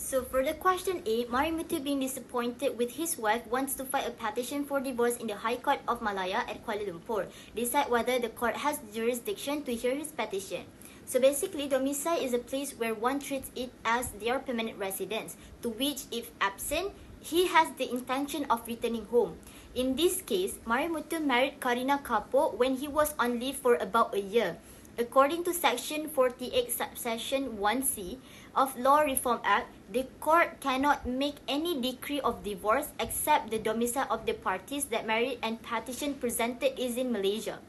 So for the question A, Marimutu, being disappointed with his wife, wants to file a petition for divorce in the High Court of Malaya at Kuala Lumpur. Decide whether the court has jurisdiction to hear his petition. So basically, domicile is a place where one treats it as their permanent residence, to which, if absent, he has the intention of returning home. In this case, Marimutu married Karina Kapo when he was on leave for about a year. According to Section 48, Subsection 1C of Law Reform Act, the court cannot make any decree of divorce except the domicile of the parties that married and petition presented is in Malaysia.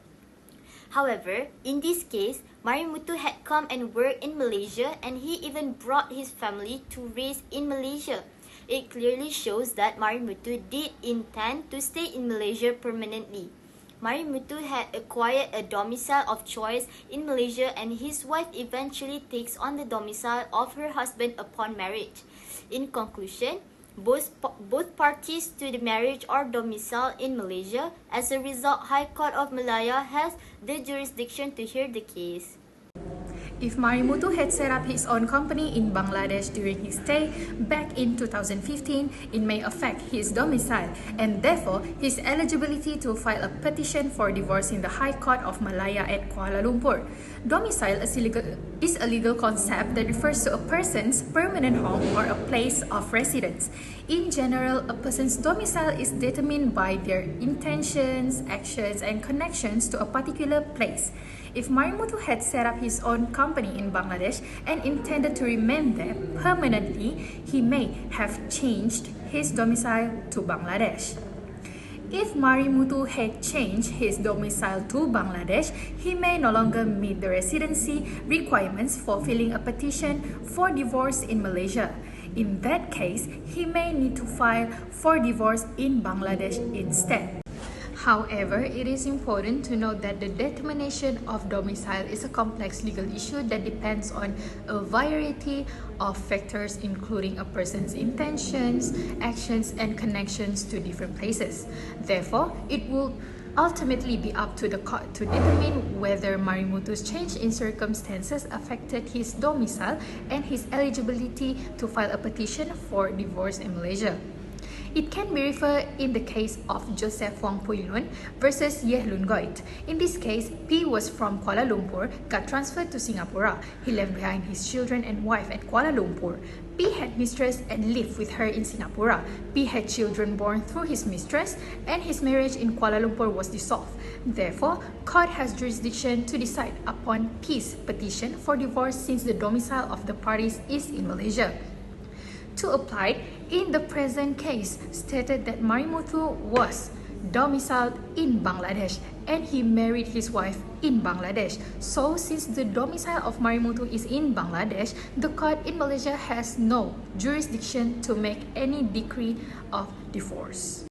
However, in this case, Marimutu had come and worked in Malaysia, and he even brought his family to raise in Malaysia. It clearly shows that Marimutu did intend to stay in Malaysia permanently. Marimutu had acquired a domicile of choice in Malaysia, and his wife eventually takes on the domicile of her husband upon marriage. In conclusion, both parties to the marriage are domiciled in Malaysia. As a result, High Court of Malaya has the jurisdiction to hear the case. If Marimutu had set up his own company in Bangladesh during his stay back in 2015, it may affect his domicile and therefore his eligibility to file a petition for divorce in the High Court of Malaya at Kuala Lumpur. Domicile is a legal concept that refers to a person's permanent home or a place of residence. In general, a person's domicile is determined by their intentions, actions, and connections to a particular place. If Marimutu had set up his own company in Bangladesh and intended to remain there permanently, he may have changed his domicile to Bangladesh. If Marimutu had changed his domicile to Bangladesh, he may no longer meet the residency requirements for filing a petition for divorce in Malaysia. In that case, he may need to file for divorce in Bangladesh instead. However, it is important to note that the determination of domicile is a complex legal issue that depends on a variety of factors, including a person's intentions, actions, and connections to different places. Therefore, it will ultimately be up to the court to determine whether Marimutu's change in circumstances affected his domicile and his eligibility to file a petition for divorce in Malaysia. It can be referred in the case of Joseph Wong Pui Lun versus Yeh Lun Goit. In this case, P was from Kuala Lumpur, got transferred to Singapore. He left behind his children and wife at Kuala Lumpur. P had mistress and lived with her in Singapore. P had children born through his mistress, and his marriage in Kuala Lumpur was dissolved. Therefore, court has jurisdiction to decide upon P's petition for divorce since the domicile of the parties is in Malaysia. To apply, in the present case, stated that Marimutu was domiciled in Bangladesh and he married his wife in Bangladesh. So, since the domicile of Marimutu is in Bangladesh, the court in Malaysia has no jurisdiction to make any decree of divorce.